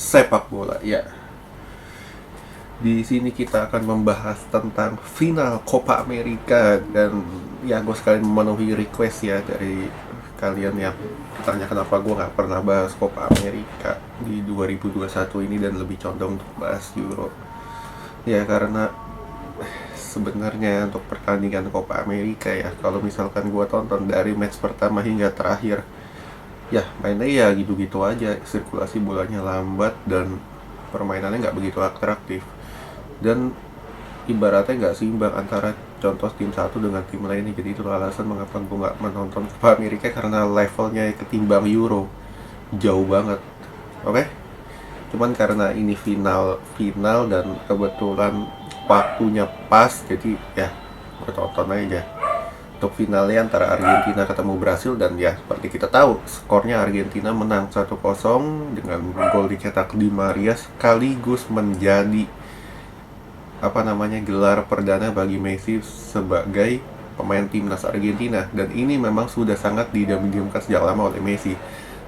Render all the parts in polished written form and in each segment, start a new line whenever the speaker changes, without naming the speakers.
sepak bola. Ya, di sini kita akan membahas tentang final Copa America, dan ya gue sekalian memenuhi request ya dari kalian yang tanya kenapa gue nggak pernah bahas Copa America di 2021 ini dan lebih condong untuk bahas Euro. Ya karena sebenarnya untuk pertandingan Copa America ya, kalau misalkan gue tonton dari match pertama hingga terakhir, ya mainnya ya gitu-gitu aja, sirkulasi bolanya lambat dan permainannya nggak begitu atraktif, dan ibaratnya nggak seimbang antara contoh tim satu dengan tim lainnya. Jadi itu alasan mengapa gue nggak menonton Copa America, karena levelnya ketimbang Euro jauh banget. Oke, cuman karena ini final final dan kebetulan waktunya pas, jadi ya gue tonton aja. Untuk finalnya antara Argentina ketemu Brasil, dan ya seperti kita tahu skornya Argentina menang 1-0 dengan gol dicetak Di Maria, sekaligus menjadi gelar perdana bagi Messi sebagai pemain timnas Argentina. Dan ini memang sudah sangat didam-diamkan sejak lama oleh Messi.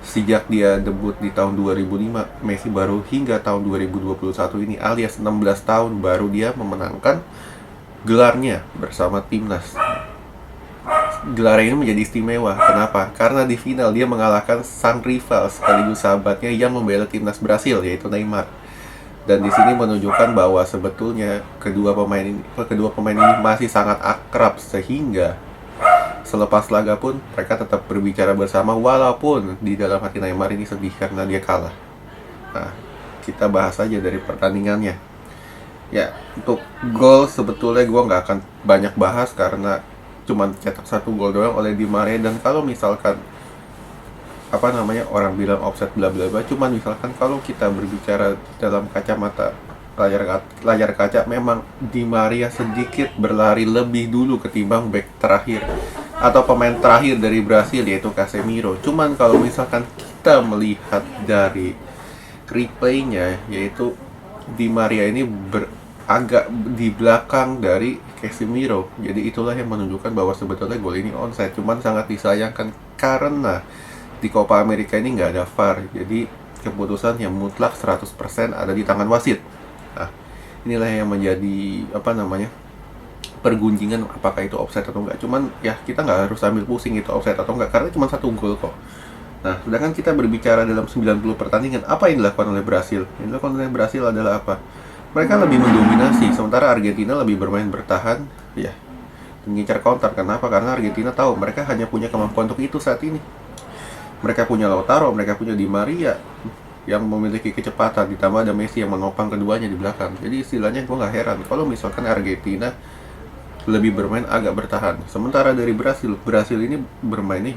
Sejak dia debut di tahun 2005, Messi baru hingga tahun 2021 ini, alias 16 tahun, baru dia memenangkan gelarnya bersama timnas. Gelar ini menjadi istimewa. Kenapa? Karena di final dia mengalahkan sang rival sekaligus sahabatnya yang membela timnas Brasil, yaitu Neymar. Dan di sini menunjukkan bahwa sebetulnya kedua pemain ini masih sangat akrab, sehingga selepas laga pun mereka tetap berbicara bersama, walaupun di dalam hati Neymar ini sedih karena dia kalah. Nah, kita bahas aja dari pertandingannya. Ya, untuk gol sebetulnya gue nggak akan banyak bahas karena cuman cetak 1 gol doang oleh Di Maria. Dan kalau misalkan orang bilang offset bla bla bla, cuman misalkan kalau kita berbicara dalam kacamata layar kaca, memang Di Maria sedikit berlari lebih dulu ketimbang back terakhir atau pemain terakhir dari Brasil, yaitu Casemiro. Cuman kalau misalkan kita melihat dari replaynya, yaitu Di Maria ini agak di belakang dari Casemiro. Jadi itulah yang menunjukkan bahwa sebetulnya gol ini onside. Cuman sangat disayangkan karena di Copa America ini nggak ada VAR. Jadi keputusan yang mutlak 100% ada di tangan wasit. Nah, inilah yang menjadi pergunjingan apakah itu offside atau enggak. Cuman ya kita nggak harus ambil pusing itu offside atau enggak, karena cuma 1 gol kok. Nah, sedangkan kita berbicara dalam 90 pertandingan, apa yang dilakukan oleh Brasil? Yang dilakukan oleh Brasil adalah apa? Mereka lebih mendominasi, sementara Argentina lebih bermain bertahan, ya, mengincar counter. Kenapa? Karena Argentina tahu mereka hanya punya kemampuan untuk itu saat ini. Mereka punya Lautaro, mereka punya Di Maria yang memiliki kecepatan, ditambah ada Messi yang menopang keduanya di belakang. Jadi istilahnya gue nggak heran kalau misalkan Argentina lebih bermain agak bertahan. Sementara dari Brasil ini bermain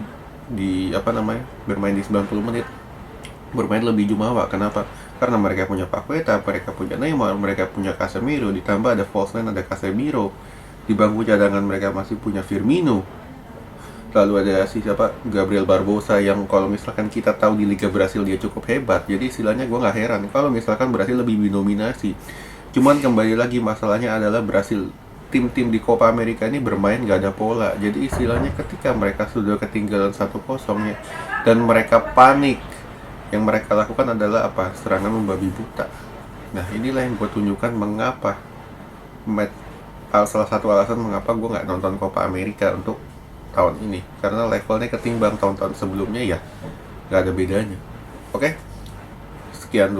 di 90 menit bermain lebih jumawa. Kenapa? Karena mereka punya Paqueta, mereka punya Neymar, mereka punya Casemiro, ditambah ada false nine, ada Casemiro. Di bangku cadangan mereka masih punya Firmino. Lalu ada Gabriel Barbosa, yang kalau misalkan kita tahu di Liga Brasil dia cukup hebat. Jadi istilahnya gue nggak heran kalau misalkan Brasil lebih mendominasi. Cuman kembali lagi masalahnya adalah Brasil, tim-tim di Copa America ini bermain nggak ada pola. Jadi istilahnya ketika mereka sudah ketinggalan 1-0 ya, dan mereka panik, yang mereka lakukan adalah serangan membabi buta. Nah, inilah yang gue tunjukkan mengapa salah satu alasan mengapa gue nggak nonton Copa America untuk tahun ini, karena levelnya ketimbang tahun-tahun sebelumnya ya nggak ada bedanya. Oke, sekian dulu.